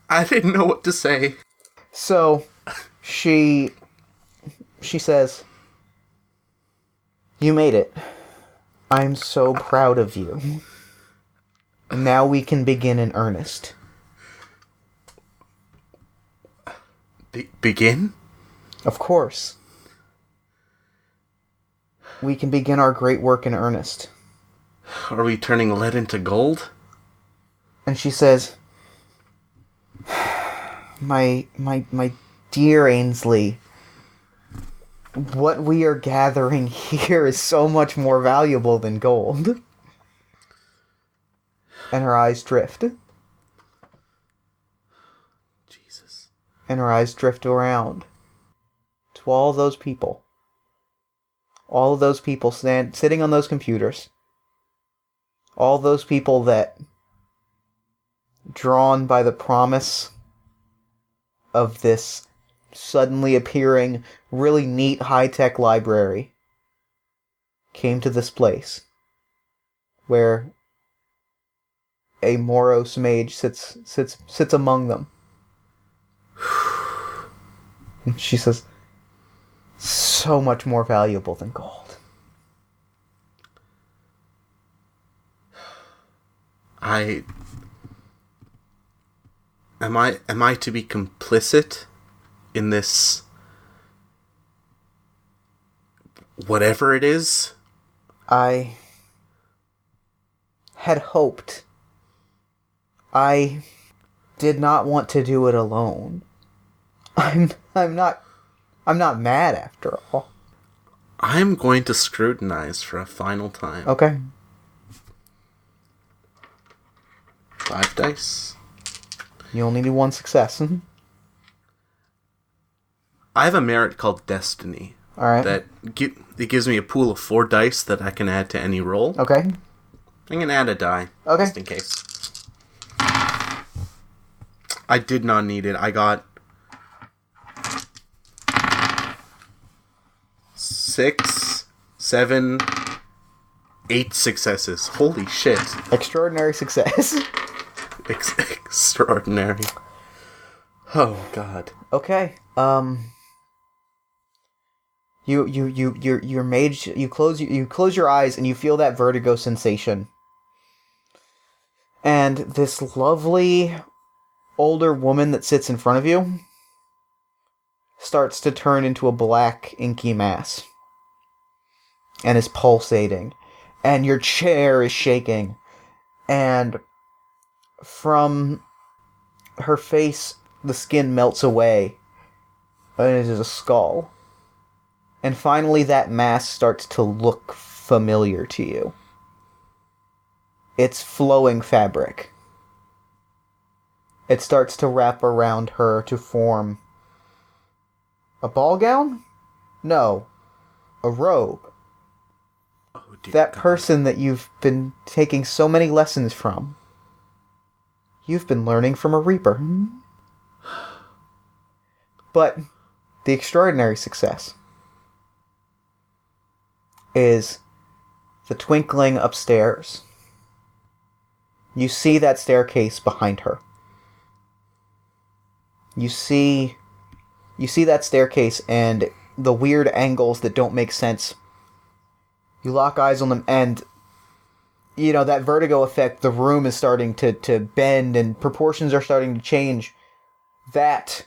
I didn't know what to say. So, she says, you made it. I'm so proud of you. Now we can begin in earnest. Begin? Of course. We can begin our great work in earnest. Are we turning lead into gold? And she says, my dear Ainsley, what we are gathering here is so much more valuable than gold. And her eyes drift. Jesus. And her eyes drift around to all those people. All of those people sitting on those computers. All those people that, drawn by the promise of this suddenly appearing, really neat high-tech library, came to this place where a Moros mage sits among them. And she says, so much more valuable than gold. Am I to be complicit in this whatever it is. I had hoped. I did not want to do it alone. I'm not mad after all. I'm going to scrutinize for a final time. Okay. 5 dice. You only need 1 success. I have a merit called Destiny. Alright. It gives me a pool of 4 dice that I can add to any roll. Okay. I'm going to add a die. Okay. Just in case. I did not need it. I got 6, 7, 8 successes. Holy shit. Extraordinary success. Extraordinary. Oh god. Okay. Your mage. You close your eyes and you feel that vertigo sensation. And this lovely older woman that sits in front of you starts to turn into a black inky mass and is pulsating, and your chair is shaking, and from her face the skin melts away and it is a skull, and finally that mass starts to look familiar to you. It's flowing fabric. It starts to wrap around her to form a ball gown? No. A robe. Oh, dear That God. person that you've been taking so many lessons from. You've been learning from a reaper. But the extraordinary success is the twinkling upstairs. You see that staircase behind her. You see that staircase and the weird angles that don't make sense. You lock eyes on them and, you know, that vertigo effect, the room is starting to bend and proportions are starting to change. That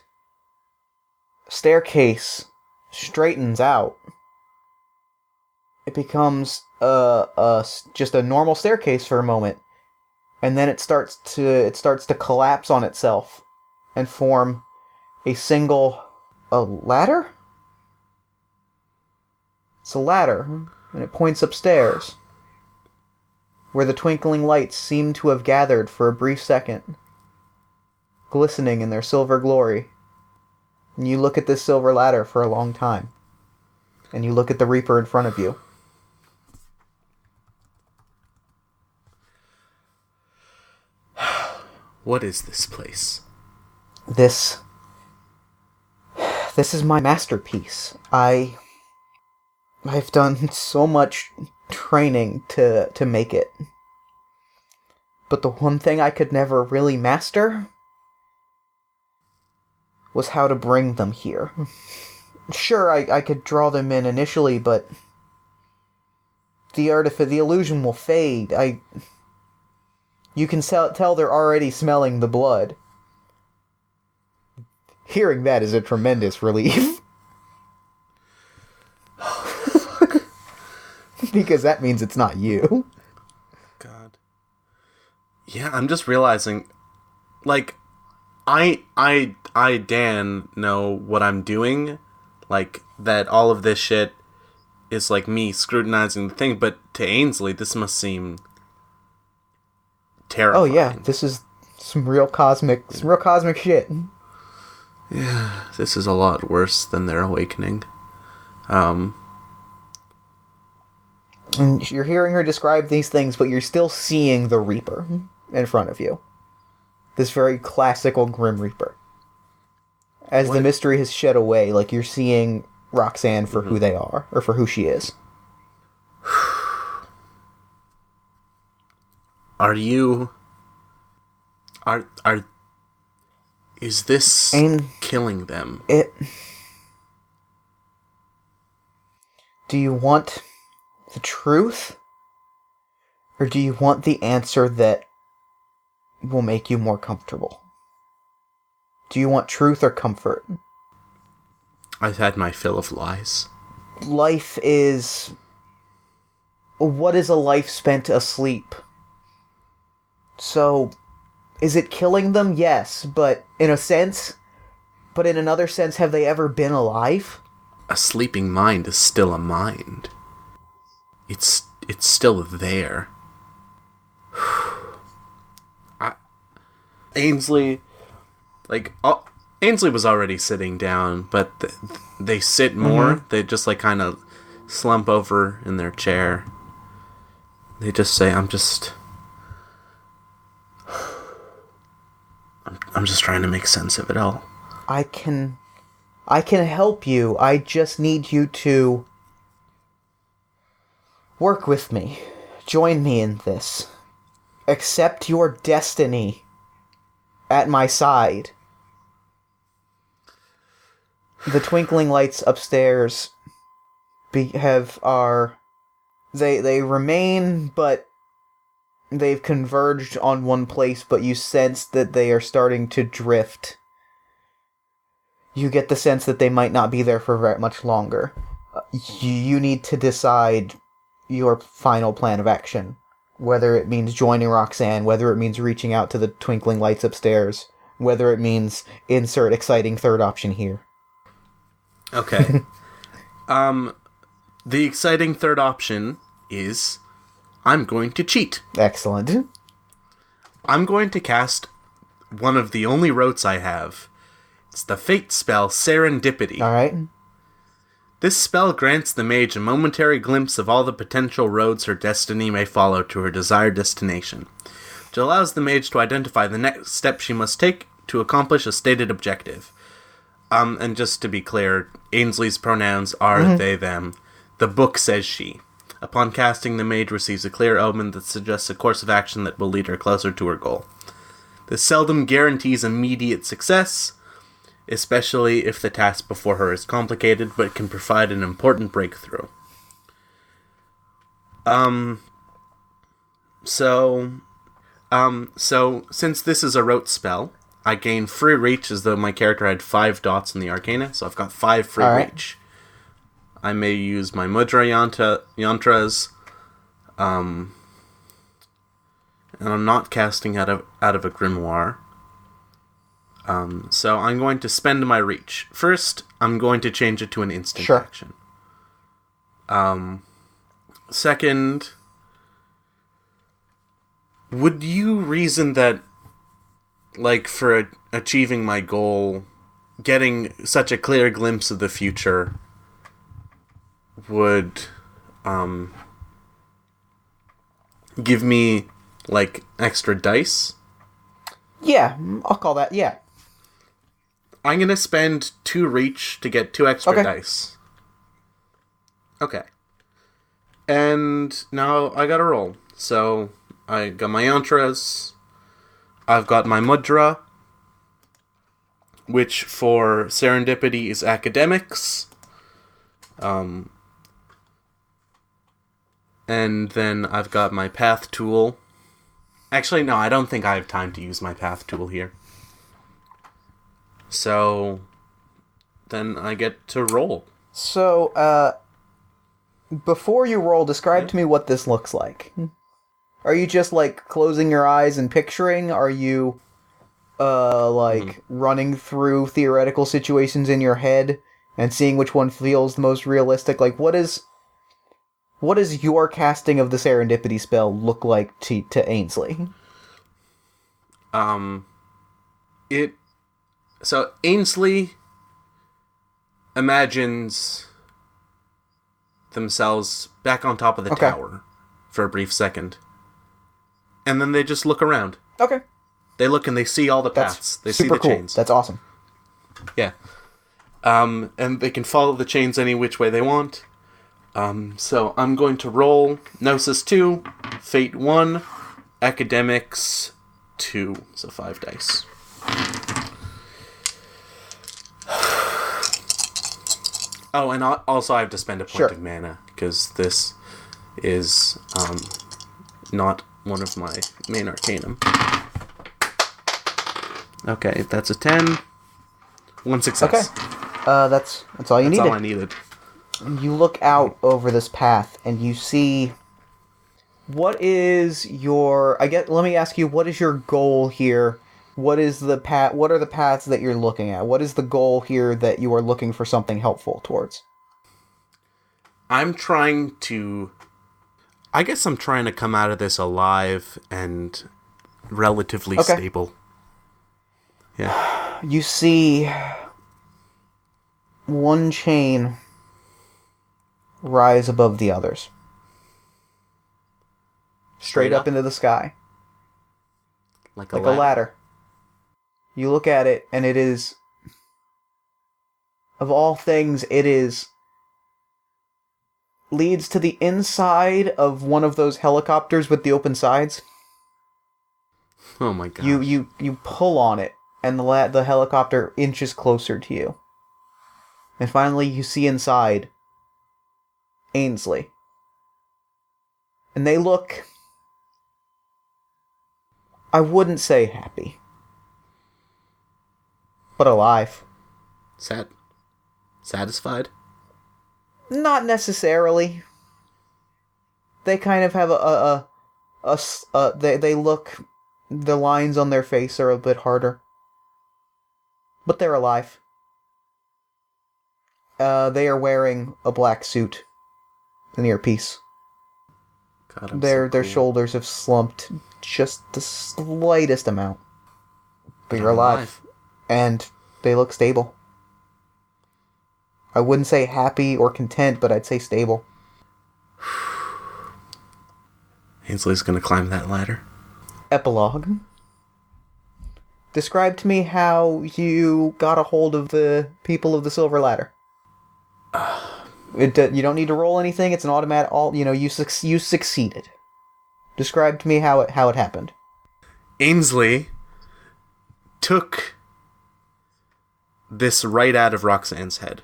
staircase straightens out. It becomes just a normal staircase for a moment. And then it starts to collapse on itself and form a ladder? It's a ladder, and it points upstairs, where the twinkling lights seem to have gathered for a brief second, glistening in their silver glory. And you look at this silver ladder for a long time, and you look at the Reaper in front of you. What is this place? This is my masterpiece. I've done so much training to make it. But the one thing I could never really master was how to bring them here. Sure, I could draw them in initially, but the illusion will fade. You can tell they're already smelling the blood. Hearing that is a tremendous relief. Because that means it's not you. God. Yeah, I'm just realizing, like, I Dan know what I'm doing, like, that all of this shit is like me scrutinizing the thing, but to Ainsley, this must seem terrifying. Oh yeah, this is some real cosmic shit. Yeah, this is a lot worse than their awakening. And you're hearing her describe these things, but you're still seeing the Reaper in front of you. This very classical Grim Reaper. As the mystery has shed away, like you're seeing Roxanne for who they are, or for who she is. Is this killing them? Do you want the truth? Or do you want the answer that will make you more comfortable? Do you want truth or comfort? I've had my fill of lies. life is... What is a life spent asleep? So, is it killing them? Yes, but in a sense... But in another sense, have they ever been alive? A sleeping mind is still a mind. It's still there. Ainsley... Ainsley was already sitting down, but they sit more. Mm-hmm. They just, kind of slump over in their chair. They just say, I'm just trying to make sense of it all. I can help you. I just need you to work with me. Join me in this. Accept your destiny at my side. The twinkling lights upstairs they remain, but they've converged on one place, but you sense that they are starting to drift. You get the sense that they might not be there for very much longer. You need to decide your final plan of action. Whether it means joining Roxanne, whether it means reaching out to the twinkling lights upstairs, whether it means insert exciting third option here. Okay. The exciting third option is I'm going to cheat. Excellent. I'm going to cast one of the only rotes I have. It's the fate spell Serendipity. Alright. This spell grants the mage a momentary glimpse of all the potential roads her destiny may follow to her desired destination, which allows the mage to identify the next step she must take to accomplish a stated objective. And just to be clear, Ainsley's pronouns are they, them. The book says she. Upon casting, the mage receives a clear omen that suggests a course of action that will lead her closer to her goal. This seldom guarantees immediate success, especially if the task before her is complicated, but can provide an important breakthrough. So since this is a rote spell, I gain free reach as though my character had 5 dots in the Arcana, so I've got 5 free reach. I may use my Mudra Yantras, and I'm not casting out of a grimoire. So I'm going to spend my reach. First, I'm going to change it to an instant action. Second, would you reason that, for achieving my goal, getting such a clear glimpse of the future would give me, extra dice? Yeah, I'll call that, yeah. I'm going to spend 2 reach to get 2 extra dice. Okay. And now I gotta roll. So, I got my yantras. I've got my mudra, which for serendipity is academics. And then I've got my path tool. Actually, no, I don't think I have time to use my path tool here. So, then I get to roll. So, before you roll, describe to me what this looks like. Are you just, closing your eyes and picturing? Are you, running through theoretical situations in your head and seeing which one feels the most realistic? What does your casting of the serendipity spell look like to Ainsley? So Ainsley imagines themselves back on top of the tower for a brief second. And then they just look around. Okay. They look and they see all the paths. They see the chains. That's awesome. Yeah. And they can follow the chains any which way they want. So I'm going to roll Gnosis 2, Fate 1, Academics 2. So 5 dice. Oh, and also I have to spend a point of mana, because this is not one of my main arcanum. Okay, that's a 10. 1 success. Okay. That's all you needed. That's all I needed. You look out over this path and you see... What is your... let me ask you, what is your goal here? What is the path? What are the paths that you're looking at? What is the goal here that you are looking for something helpful towards? I'm trying to come out of this alive and relatively stable. Yeah. You see one chain rise above the others. Straight up into the sky. Like a ladder. You look at it, and it is... Of all things, it is... leads to the inside of one of those helicopters with the open sides. Oh my god. You pull on it, and the helicopter inches closer to you. And finally, you see inside Ainsley. And they look... I wouldn't say happy. But alive. Sad? Satisfied? Not necessarily. They kind of have they look... The lines on their face are a bit harder. But they're alive. They are wearing a black suit. An earpiece. God, Their shoulders have slumped just the slightest amount. But you're alive. And they look stable. I wouldn't say happy or content, but I'd say stable. Ainsley's gonna climb that ladder. Epilogue. Describe to me how you got a hold of the people of the Silver Ladder. You don't need to roll anything. It's an automatic. You succeeded. Describe to me how it happened. Ainsley took this right out of Roxanne's head.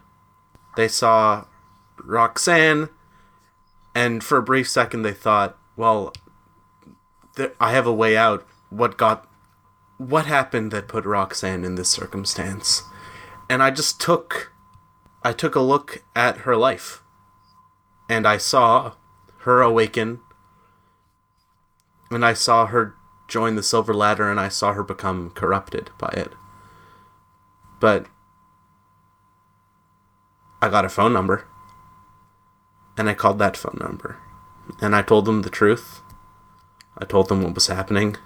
They saw Roxanne, and for a brief second they thought, well, I have a way out. What happened that put Roxanne in this circumstance? And I took a look at her life, and I saw her awaken, and I saw her join the Silver Ladder, and I saw her become corrupted by it. But I got a phone number, and I called that phone number, and I told them the truth. I told them what was happening,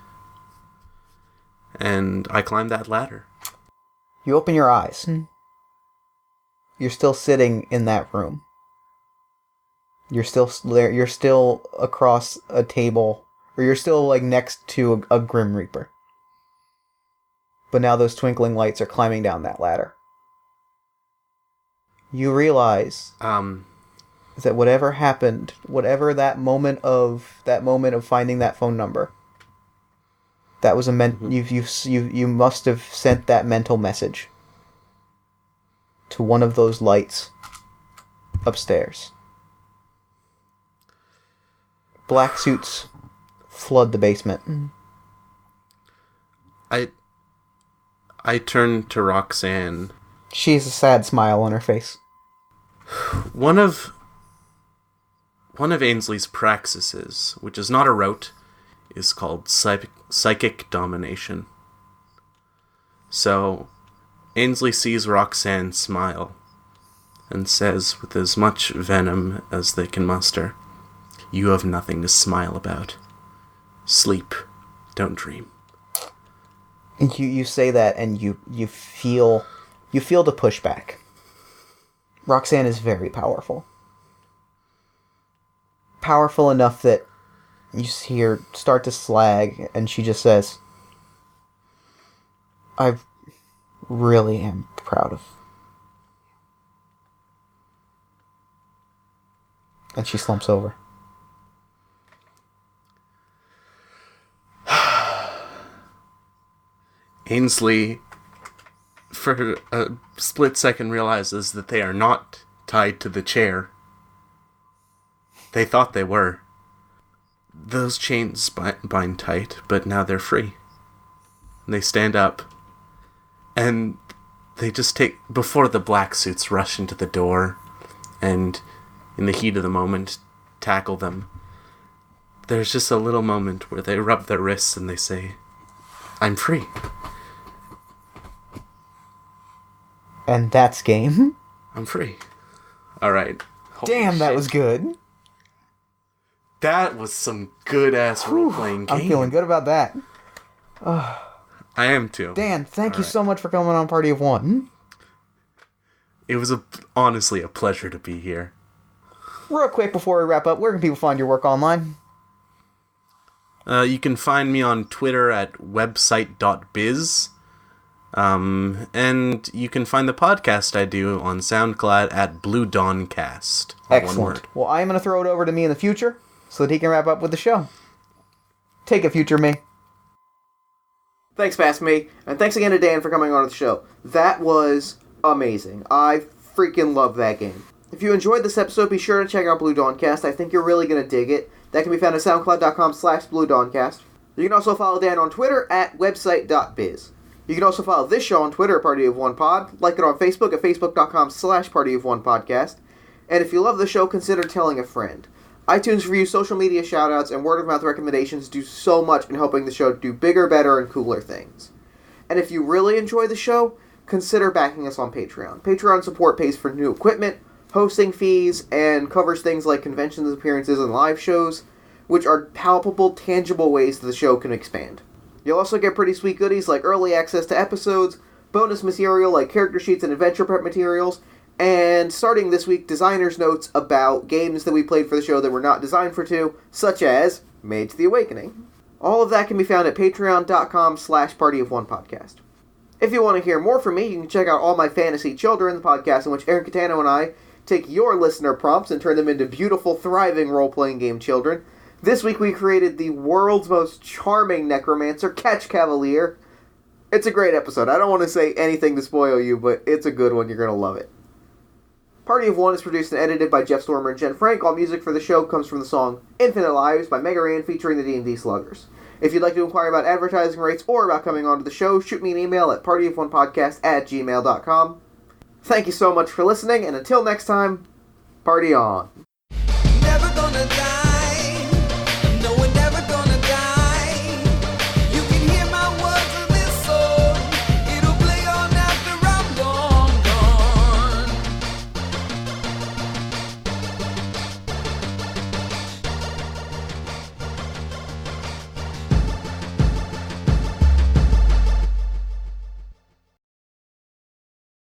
and I climbed that ladder. You open your eyes. You're still sitting in that room. You're still there. You're still across a table, or you're still next to a Grim Reaper. But now those twinkling lights are climbing down that ladder. You realize that whatever happened, whatever that moment of finding that phone number, that was you must have sent that mental message to one of those lights upstairs. Black suits flood the basement. I turned to Roxanne. She has a sad smile on her face. One of Ainsley's praxises, which is not a rote, is called psychic domination. So, Ainsley sees Roxanne smile and says with as much venom as they can muster, "You have nothing to smile about. Sleep, don't dream." You say that, and you feel the pushback. Roxanne is very powerful. Powerful enough that you see her start to slag, and she just says, "I really am proud of." And she slumps over. Ainsley, for a split second, realizes that they are not tied to the chair. They thought they were. Those chains bind tight, but now they're free. And they stand up, and they just before the black suits rush into the door, and in the heat of the moment tackle them. There's just a little moment where they rub their wrists and they say, "I'm free." And that's game. I'm free. Alright. Damn, that was good. That was some good-ass role-playing game. I'm feeling good about that. I am too. Dan, thank you so much for coming on Party of One. It was honestly a pleasure to be here. Real quick before we wrap up, where can people find your work online? You can find me on Twitter at website.biz. And you can find the podcast I do on SoundCloud at Blue Dawn Cast. Excellent. Well, I'm going to throw it over to me in the future so that he can wrap up with the show. Take it, future me. Thanks, past me, and thanks again to Dan for coming on the show. That was amazing. I freaking love that game. If you enjoyed this episode, be sure to check out Blue Dawn Cast. I think you're really going to dig it. That can be found at soundcloud.com/BlueDawnCast. You can also follow Dan on Twitter at website.biz. You can also follow this show on Twitter at Party of One Pod, like it on Facebook at facebook.com/PartyOfOnePodcast. And if you love the show, consider telling a friend. iTunes reviews, social media shoutouts, and word-of-mouth recommendations do so much in helping the show do bigger, better, and cooler things. And if you really enjoy the show, consider backing us on Patreon. Patreon support pays for new equipment, hosting fees, and covers things like conventions appearances and live shows, which are palpable, tangible ways that the show can expand. You'll also get pretty sweet goodies like early access to episodes, bonus material like character sheets and adventure prep materials, and starting this week, designer's notes about games that we played for the show that were not designed for two, such as Mage the Awakening. All of that can be found at patreon.com/PartyOfOnePodcast. If you want to hear more from me, you can check out All My Fantasy Children, the podcast in which Aaron Catano and I take your listener prompts and turn them into beautiful, thriving role-playing game children. This week we created the world's most charming necromancer, Catch Cavalier. It's a great episode. I don't want to say anything to spoil you, but it's a good one. You're going to love it. Party of One is produced and edited by Jeff Stormer and Jen Frank. All music for the show comes from the song Infinite Lives by Mega Ran featuring the D&D Sluggers. If you'd like to inquire about advertising rates or about coming onto the show, shoot me an email at partyofonepodcast@gmail.com. Thank you so much for listening, and until next time, party on. Never gonna die.